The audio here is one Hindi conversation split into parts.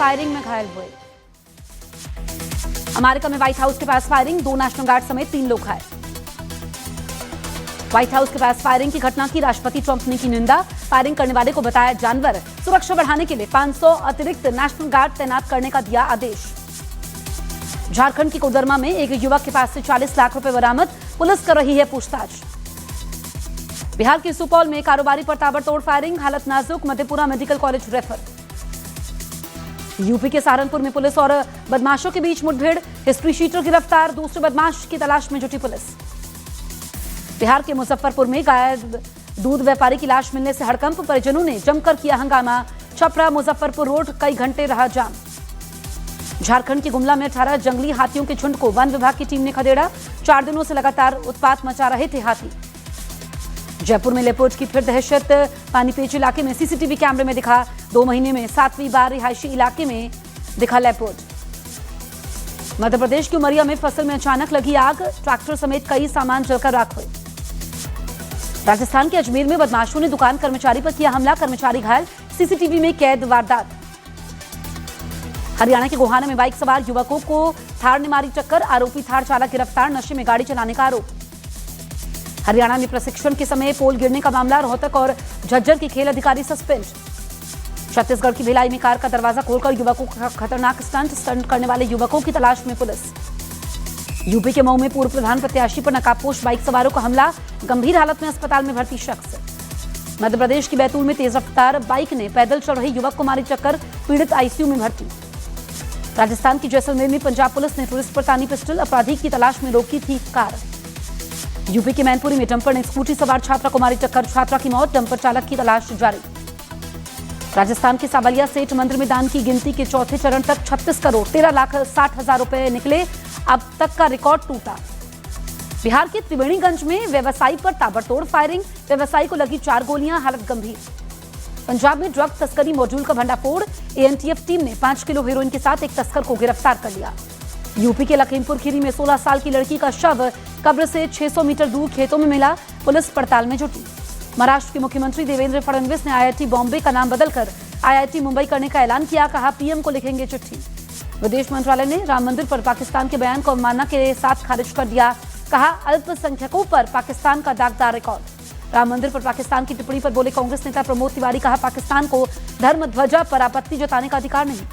फायरिंग में घायल हुए। अमेरिका में व्हाइट हाउस के पास फायरिंग, 2 नेशनल गार्ड समेत 3 लोग घायल। व्हाइट हाउस के पास फायरिंग की घटना की राष्ट्रपति ट्रंप ने की निंदा। फायरिंग करने वाले को बताया जानवर। सुरक्षा बढ़ाने के लिए 500 अतिरिक्त नेशनल गार्ड तैनात करने का दिया आदेश। झारखंड की कोडरमा में एक युवक के पास से 40 लाख रुपए बरामद, पुलिस कर रही है पूछताछ। बिहार के सुपौल में कारोबारी पर ताबड़तोड़ फायरिंग, हालत नाजुक, Madhepura medical college refer. UP के सहारनपुर में पुलिस और बदमाशों के बीच मुठभेड़, हिस्ट्री शीटर गिरफ्तार, दूसरे बदमाश की तलाश में जुटी पुलिस। बिहार के मुजफ्फरपुर में गायब दूध व्यापारी की लाश मिलने से हड़कंप, परिजनों ने जमकर किया हंगामा। छपरा मुजफ्फरपुर रोड कई घंटे रहा जाम। झारखंड के गुमला में 18 जंगली हाथियों के झुंड को वन विभाग की टीम ने खदेड़ा। 4 दिनों से लगातार उत्पात मचा रहे थे हाथी। जयपुर में लेपर्ड की फिर दहशत, पानीपेच इलाके में सीसीटीवी कैमरे में दिखा। 2 महीने में 7वीं बार रिहायशी इलाके में दिखा लेपर्ड। मध्य प्रदेश की उमरिया में फसल में अचानक लगी आग, ट्रैक्टर समेत कई सामान जलकर राख हुए। राजस्थान के अजमेर में बदमाशों ने दुकान कर्मचारी पर किया हमला, कर्मचारी घायल, सीसीटीवी में कैद वारदात। हरियाणा के गोहाना में बाइक सवार युवकों को थार ने मारी टक्कर, आरोपी थार चालक गिरफ्तार, नशे में गाड़ी चलाने का आरोप। हरियाणा में प्रशिक्षण के समय पोल गिरने का मामला, रोहतक और झज्जर के खेल अधिकारी सस्पेंड। छत्तीसगढ़ की भिलाई में कार का दरवाजा खोलकर युवकों का खतरनाक स्टंट करने वाले युवकों की तलाश में पुलिस। यूपी के मऊ में पूर्व प्रधान प्रत्याशी पर नकाबपोश बाइक सवारों का हमला, गंभीर हालत में अस्पताल में भर्ती शख्स। मध्य प्रदेश की बैतूल में तेज रफ्तार बाइक ने पैदल चल रहे युवक को मारी टक्कर, पीड़ित आईसीयू में भर्ती। राजस्थान की जैसलमेर में पंजाब पुलिस ने टूरिस्ट पर तानी पिस्टल, अपराधी की तलाश में रोकी थी कार। यूपी के मैनपुरी में डंपर ने स्कूटी सवार छात्रा को मारी टक्कर, छात्रा की मौत, डंपर चालक की तलाश जारी। राजस्थान के सावलिया सेठ मंदिर में दान की गिनती के चौथे चरण तक 36 करोड़ 13,60,000 रुपए निकले, अब तक का रिकॉर्ड टूटा। बिहार के त्रिवेणीगंज में व्यवसायी पर ताबड़तोड़ फायरिंग, व्यवसायी को लगी 4 गोलियां, हालत गंभीर। पंजाब में ड्रग तस्करी मॉड्यूल का भंडाफोड़, एएनटीएफ टीम ने 5 किलो हेरोइन के साथ एक तस्कर को गिरफ्तार कर लिया। यूपी के लखीमपुर खीरी में 16 साल की लड़की का शव कब्र से 600 मीटर दूर खेतों में मिला, पुलिस पड़ताल में जुटी। महाराष्ट्र के मुख्यमंत्री देवेंद्र फडणवीस ने आईआईटी बॉम्बे का नाम बदलकर आईआईटी मुंबई करने का ऐलान किया, कहा पीएम को लिखेंगे चिट्ठी। विदेश मंत्रालय ने राम मंदिर पर पाकिस्तान के बयान को अवमानना के साथ खारिज कर दिया, कहा अल्पसंख्यकों पर पाकिस्तान का दागदार रिकॉर्ड। राम मंदिर पर पाकिस्तान की टिप्पणी पर बोले कांग्रेस नेता प्रमोद तिवारी, कहा पाकिस्तान को धर्म ध्वजा पर आपत्ति जताने का अधिकार नहीं।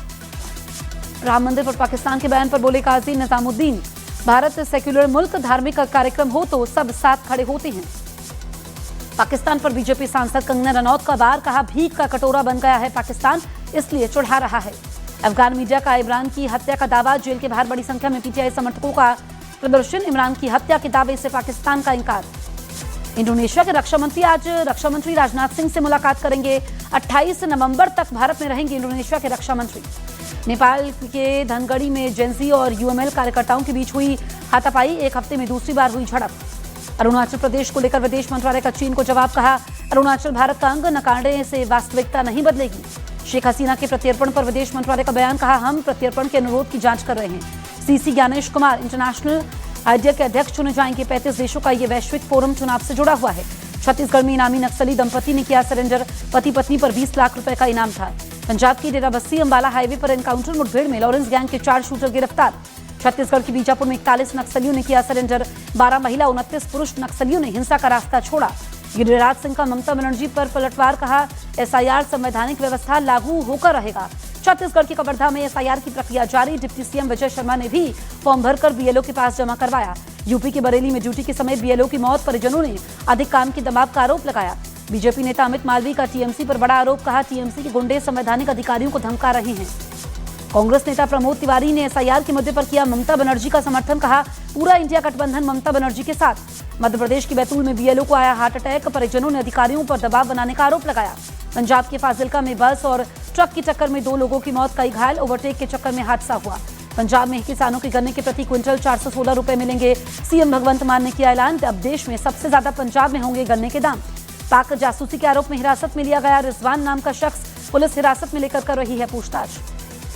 राम मंदिर पर पाकिस्तान के बयान पर बोले काजी निजामुद्दीन, भारत सेक्युलर मुल्क, धार्मिक कार्यक्रम हो तो सब साथ खड़े होते हैं। पाकिस्तान पर बीजेपी सांसद कंगना रनौत का वार, कहा भीख का कटोरा बन गया है पाकिस्तान, इसलिए चढ़ा रहा है। अफगान मीडिया का इमरान की हत्या का दावा, जेल के बाहर बड़ी संख्या में पीटीआई समर्थकों का प्रदर्शन, इमरान की हत्या के दावे से पाकिस्तान का इंकार। इंडोनेशिया के रक्षा मंत्री आज रक्षा मंत्री राजनाथ सिंह से मुलाकात करेंगे। 28 नवंबर तक भारत में रहेंगे इंडोनेशिया के रक्षा मंत्री। नेपाल के धनगढ़ी में जेएनजी और यूएमएल कार्यकर्ताओं के बीच हुई हाथापाई, 1 हफ्ते में दूसरी बार हुई झड़प। अरुणाचल प्रदेश को लेकर विदेश मंत्रालय का चीन को जवाब, कहा अरुणाचल भारत का अंग, नकारने से वास्तविकता नहीं बदलेगी। शेख हसीना के प्रत्यर्पण पर विदेश मंत्रालय का बयान, कहा हम प्रत्यर्पण के अनुरोध की जांच कर रहे हैं। CC Gyanesh Kumar international IDEA के अध्यक्ष चुने जाएंगे। 35 देशों का ये वैश्विक फोरम चुनाव से जुड़ा हुआ है। छत्तीसगढ़ में इनामी नक्सली दंपति ने किया सरेंडर, पति पत्नी पर 20 लाख रुपए का इनाम था। पंजाब की डेराबस्सी अंबाला हाईवे पर एनकाउंटर मुठभेड़ में लॉरेंस गैंग के 4 शूटर गिरफ्तार। छत्तीसगढ़ के बीजापुर में 41 नक्सलियों ने किया सरेंडर, 12 महिला 29 पुरुष नक्सलियों ने हिंसा का रास्ता छोड़ा। गिरिराज सिंह का ममता बनर्जी पर पलटवार, कहा एसआईआर संवैधानिक व्यवस्था लागू होकर रहेगा। छत्तीसगढ़ के कवर्धा में एसआईआर की प्रक्रिया जारी, डिप्टी सीएम विजय शर्मा ने भी फॉर्म भरकर बीएलओ के पास जमा करवाया। यूपी के बरेली में ड्यूटी के समय बीएलओ की मौत, परिजनों ने अधिक काम के दबाव का आरोप लगाया। बीजेपी नेता अमित मालवीय का टीएमसी पर बड़ा आरोप, कहा टीएमसी के गुंडे संवैधानिक अधिकारियों को धमका रहे हैं। कांग्रेस नेता प्रमोद तिवारी ने एसआईआर के मुद्दे पर किया ममता बनर्जी का समर्थन, कहा पूरा इंडिया गठबंधन ममता बनर्जी के साथ। मध्य प्रदेश के बैतूल में बीएलओ को आया हार्ट अटैक, परिजनों ने अधिकारियों पर दबाव बनाने का आरोप लगाया। पंजाब के फाजिल्का में बस और ट्रक की टक्कर में 2 लोगों की मौत, कई घायल, ओवरटेक के चक्कर में हादसा हुआ। पंजाब में किसानों के गन्ने के प्रति क्विंटल 416 रुपए मिलेंगे, सीएम भगवंत मान ने किया ऐलान। अब देश में सबसे ज्यादा पंजाब में होंगे गन्ने के दाम। पाक जासूसी के आरोप में हिरासत में लिया गया रिजवान नाम का शख्स, पुलिस हिरासत में लेकर कर रही है पूछताछ।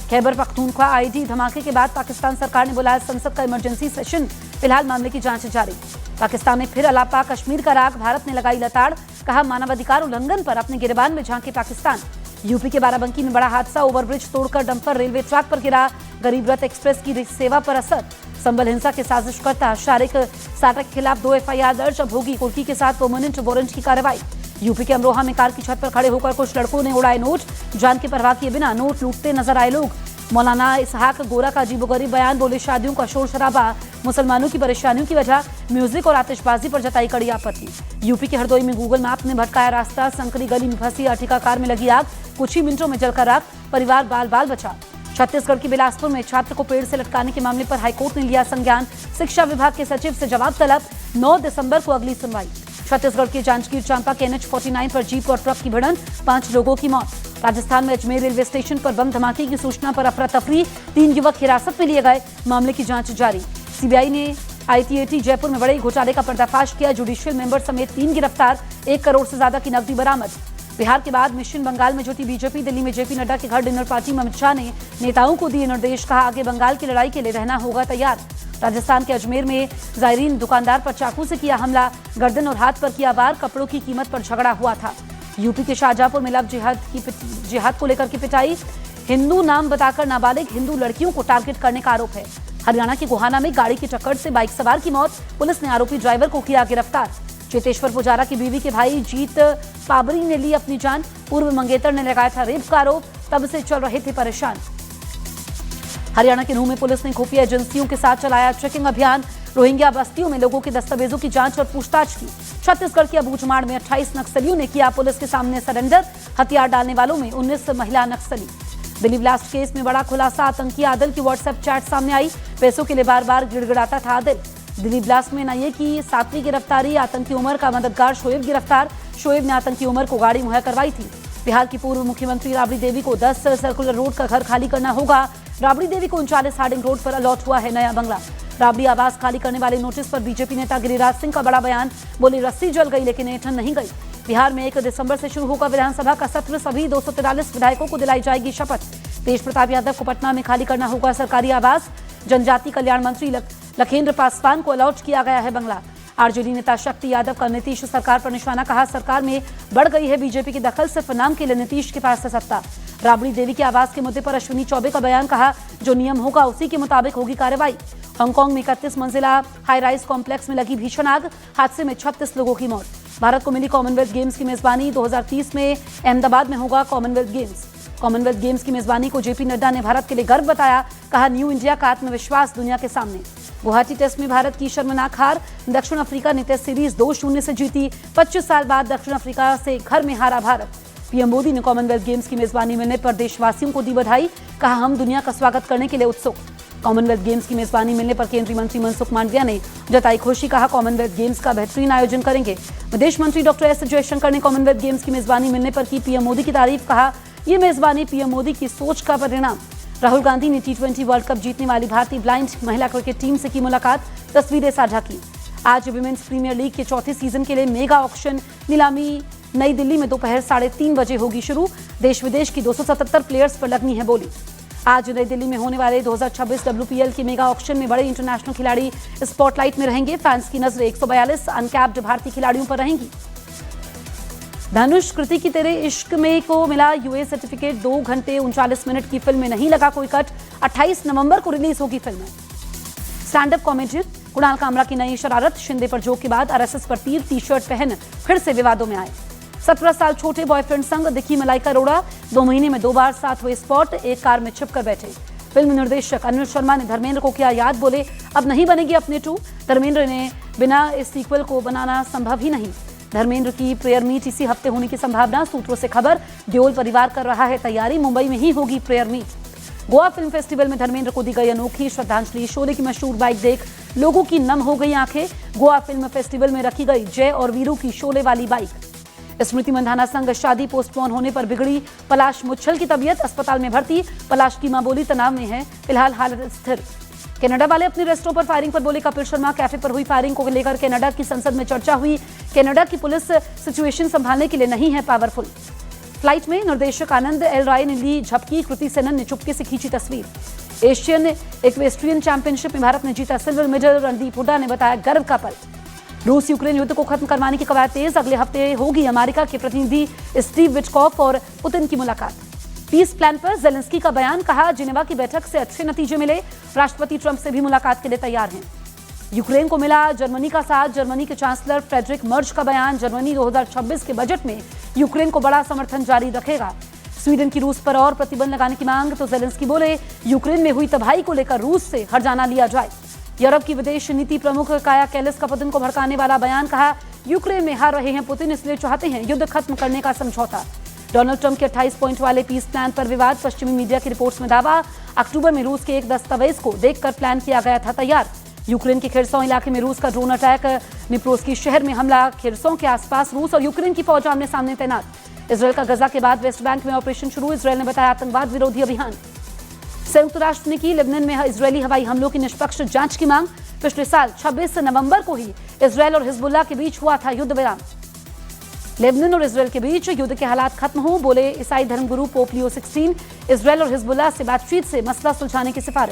खैबर पख्तूनख्वा आईडी धमाके के बाद पाकिस्तान सरकार ने बुलाया संसद का इमरजेंसी सेशन, फिलहाल मामले की जांच जारी। पाकिस्तान में फिर अलापा कश्मीर का राग, भारत ने लगाई लताड़, कहा मानवाधिकार उल्लंघन पर अपने गिरबान में झांके पाकिस्तान। यूपी के बाराबंकी में बड़ा हादसा, ओवरब्रिज तोड़कर डंपर रेलवे ट्रैक पर गिरा। गरीब रथ एक्सप्रेस की सेवा पर असर। संबल हिंसा के साजिशकर्ता शारिक साटा के खिलाफ 2 FIR दर्ज। अब होगी कुर्की के साथ परमानेंट वारंट की कार्रवाई। यूपी के अमरोहा में कार की छत पर खड़े होकर कुछ लड़कों ने उड़ाए नोट। जान की परवाह किए बिना नोट लूटते नजर आए लोग। मौलाना इसहाक गोरा का अजीबोगरीब बयान, बोले शादियों का शोर शराबा मुसलमानों की परेशानियों की वजह। म्यूजिक और आतिशबाजी पर जताई कड़ी आपत्ति। यूपी के हरदोई में गूगल मैप ने भटकाया रास्ता। संकरी गली में फंसी अर्टिगा कार में लगी आग, कुछ ही मिनटों में जलकर आग, परिवार बाल बाल बचा। छत्तीसगढ़ के बिलासपुर में छात्र को पेड़ से लटकाने के मामले पर हाईकोर्ट ने लिया संज्ञान। शिक्षा विभाग के सचिव से जवाब तलब। 9 दिसंबर को अगली सुनवाई। छत्तीसगढ़ के जांजगीर चांपा के NH 49 पर जीप और ट्रक की भिड़ंत, 5 लोगों की मौत। राजस्थान में अजमेर रेलवे स्टेशन पर बम धमाके की सूचना पर अफरा तफरी, 3 युवक हिरासत में लिए गए, मामले की जांच जारी। सीबीआई ने ITAT जयपुर में बड़े घोटाले का पर्दाफाश किया। जुडिशियल मेंबर समेत 3 गिरफ्तार, 1 करोड़ से ज्यादा की नकदी बरामद। बिहार के बाद मिशन बंगाल में जुटी बीजेपी। दिल्ली में JP नड्डा के घर डिनर पार्टी में अमित शाह ने नेताओं को दिए निर्देश, कहा आगे बंगाल की लड़ाई के लिए रहना होगा तैयार। राजस्थान के अजमेर में जायरीन दुकानदार पर चाकू से किया हमला, गर्दन और हाथ पर किया वार, कपड़ों की कीमत पर झगड़ा हुआ था। यूपी के शाहजहांपुर में लव जिहाद को लेकर की पिटाई, हिंदू नाम बताकर नाबालिग हिंदू लड़कियों को टारगेट करने का आरोप है। हरियाणा के गोहाना में गाड़ी की टक्कर से बाइक सवार की मौत, पुलिस ने आरोपी ड्राइवर को किया गिरफ्तार। चेतेश्वर पुजारा की बीवी के भाई जीत पाबरी ने ली अपनी जान, पूर्व मंगेतर ने लगाया था रेप का आरोप, तब से चल रहे थे परेशान। हरियाणा के नूह में पुलिस ने खुफिया एजेंसियों के साथ चलाया चेकिंग अभियान। रोहिंग्या बस्तियों में लोगों के दस्तावेजों की जांच और पूछताछ की। छत्तीसगढ़ के अबूझमाड़ में 28 नक्सलियों ने किया पुलिस के सामने सरेंडर। हथियार डालने वालों में 19 महिला नक्सली। दिल्ली ब्लास्ट केस में बड़ा खुलासा, आतंकी आदिल की व्हाट्सएप चैट सामने आई। पैसों के लिए बार बार गिड़गिड़ाता था आदिल। दिल्ली ब्लास्ट में NIA की 7वीं गिरफ्तारी, आतंकी उमर का मददगार शोएब गिरफ्तार। शोएब ने आतंकी उमर को गाड़ी मुहैया करवाई थी। बिहार की पूर्व मुख्यमंत्री राबड़ी देवी को 10 सर्कुलर रोड का घर खाली करना होगा। राबड़ी देवी को 39 हार्डिंग रोड पर अलॉट हुआ है नया बंगला। राबड़ी आवास खाली करने वाले नोटिस पर बीजेपी नेता गिरिराज सिंह का बड़ा बयान, बोले रस्सी जल गई लेकिन ऐंठन नहीं गई। बिहार में 1 दिसंबर से शुरू होगा विधानसभा का सत्र, सभी 243 विधायकों को दिलाई जाएगी शपथ। तेज प्रताप यादव को पटना में खाली करना होगा सरकारी आवास। जनजाति कल्याण मंत्री लखेंद्र पासवान को अलॉट किया गया है बंगला। आरजेडी नेता शक्ति यादव का नीतीश सरकार पर निशाना, कहा सरकार में बढ़ गई है बीजेपी की दखल, सिर्फ नाम के लिए नीतीश के पास है सत्ता। राबड़ी देवी के आवास के मुद्दे पर अश्विनी चौबे का बयान, कहा जो नियम होगा उसी के मुताबिक होगी कार्रवाई। हांगकांग में 31 मंजिला हाई राइज कॉम्प्लेक्स में लगी भीषण आग, हादसे में 36 लोगों की मौत। भारत को मिली कॉमनवेल्थ गेम्स की मेजबानी, 2030 में अहमदाबाद में होगा कॉमनवेल्थ गेम्स। कॉमनवेल्थ गेम्स की मेजबानी को JP नड्डा ने भारत के लिए गर्व बताया, कहा न्यू इंडिया का आत्मविश्वास दुनिया के सामने। गुवाहाटी टेस्ट में भारत की शर्मनाक हार, दक्षिण अफ्रीका ने टेस्ट सीरीज 2-0 से जीती। 25 साल बाद दक्षिण अफ्रीका से घर में हारा भारत। PM मोदी ने कॉमनवेल्थ गेम्स की मेजबानी मिलने पर देशवासियों को दी बधाई, कहा हम दुनिया का स्वागत करने के लिए उत्सुक। कॉमनवेल्थ गेम्स की मेजबानी मिलने पर केंद्रीय मंत्री मनसुख मांडविया ने जताई खुशी, कहा कॉमनवेल्थ गेम्स का बेहतरीन आयोजन करेंगे। विदेश मंत्री डॉक्टर S जयशंकर ने कॉमनवेल्थ गेम्स की मेजबानी मिलने पर की PM मोदी की तारीफ, कहा ये मेजबानी PM मोदी की सोच का परिणाम। राहुल गांधी ने T20 वर्ल्ड कप जीतने वाली भारतीय ब्लाइंड महिला क्रिकेट टीम से की मुलाकात, तस्वीरें साझा की। आज विमेंस प्रीमियर लीग के चौथे सीजन के लिए मेगा ऑक्शन नीलामी नई दिल्ली में दोपहर 3:30 बजे होगी शुरू। देश विदेश की 277 प्लेयर्स पर लगनी है बोली। आज नई दिल्ली में होने वाले 2026 WPL के मेगा ऑक्शन में बड़े इंटरनेशनल खिलाड़ी स्पॉटलाइट में रहेंगे। फैंस की नजरें 142 अनकैप्ड भारतीय खिलाड़ियों पर रहेंगी। धनुष कृति की तेरे इश्क में को मिला UA सर्टिफिकेट, 2 घंटे 39 मिनट की फिल्म में नहीं लगा कोई कट। 28 नवंबर को रिलीज होगी film. Stand up comedian Kunal Kamra की नई शरारत, शिंदे पर जोक के बाद RSS पर तीर, टी-शर्ट पहन फिर से विवादों में आए। 17 साल छोटे बॉयफ्रेंड संग दिखी मलाइका अरोड़ा, 2 महीने में 2 बार साथ हुए स्पॉट, एक कार में छिपकर बैठे। फिल्म निर्देशक अनिल शर्मा ने धर्मेंद्र को किया याद, बोले अब नहीं बनेगी अपने 2। धर्मेंद्र ने बिना इस सीक्वल को बनाना संभव ही नहीं। धर्मेंद्र की प्रेयर मीट इसी हफ्ते होने की संभावना, सूत्रों से खबर। देओल परिवार कर रहा है तैयारी, मुंबई में ही होगी prayer meet. Goa film festival में धर्मेंद्र को दी गई अनोखी श्रद्धांजलि, शोले की मशहूर बाइक देख लोगों की नम हो गई आंखें। गोवा फिल्म फेस्टिवल में रखी गई जय और वीरू की शोले वाली बाइक। स्मृति मंधाना संग शादी पोस्टपोन होने पर बिगड़ी पलाश मुच्छल की तबीयत, अस्पताल में भर्ती। पलाश की मां बोली तनाव में है, फिलहाल हालत स्थिर। कनाडा वाले अपने रेस्टों पर फायरिंग पर बोले कपिल शर्मा, कैफे पर हुई फायरिंग को लेकर कनाडा की संसद में चर्चा हुई। कनाडा की पुलिस सिचुएशन संभालने के लिए नहीं है पावरफुल। फ्लाइट में निर्देशक आनंद एल राय ने ली झपकी, कृति सेनन ने चुपके से खींची तस्वीर। एशियन इक्वेस्ट्रियन चैंपियनशिप में भारत ने जीता सिल्वर मेडल, रणदीप हुड्डा ने बताया गर्व का पल। रूस यूक्रेन युद्ध को खत्म करवाने की कवायद तेज, अगले हफ्ते होगी अमेरिका के प्रतिनिधि स्टीव विटकॉफ और पुतिन की मुलाकात। पीस प्लान पर जेलेंस्की का बयान, कहा जिनेवा की बैठक से अच्छे नतीजे मिले, राष्ट्रपति ट्रंप से भी मुलाकात के लिए तैयार हैं। यूक्रेन को मिला जर्मनी का साथ, जर्मनी के चांसलर फ्रेडरिक मर्ज का बयान, जर्मनी 2026 के बजट में यूक्रेन को बड़ा समर्थन जारी रखेगा। स्वीडन की रूस पर और प्रतिबंध लगाने की मांग, तो जेलेंस्की बोले यूक्रेन में हुई तबाही को लेकर रूस से हर्जाना लिया जाए। यूरोप की विदेश नीति प्रमुख काया कैलिस का पुतिन को भड़काने वाला बयान, कहा यूक्रेन में हार रहे हैं पुतिन, इसलिए चाहते हैं युद्ध खत्म करने का समझौता। डोनाल्ड ट्रंप के 28 पॉइंट वाले पीस प्लान पर विवाद, पश्चिमी मीडिया की रिपोर्ट्स में दावा, अक्टूबर में रूस के एक दस्तावेज को देखकर प्लान किया गया था तैयार। यूक्रेन के खिरसों इलाके में रूस का ड्रोन अटैक, निप्रोस्की शहर में हमला, खिरसों के आसपास रूस और यूक्रेन की फौज आमने सामने तैनात। इसराइल का गजा के बाद वेस्ट बैंक में ऑपरेशन शुरू, इसराइल ने बताया आतंकवाद विरोधी अभियान। संयुक्त राष्ट्र ने की लेबनान में इजरायली हवाई हमलों की निष्पक्ष जांच की मांग, पिछले साल 26 नवंबर को ही इसराइल और हिजबुल्लाह के बीच हुआ था युद्ध विराम। लेबनान और इसराइल के बीच युद्ध के हालात खत्म हो, बोले ईसाई धर्मगुरु पोप लियो 16, इसराइल और हिजबुल्लाह से बातचीत से मसला सुलझाने की सिफारिश।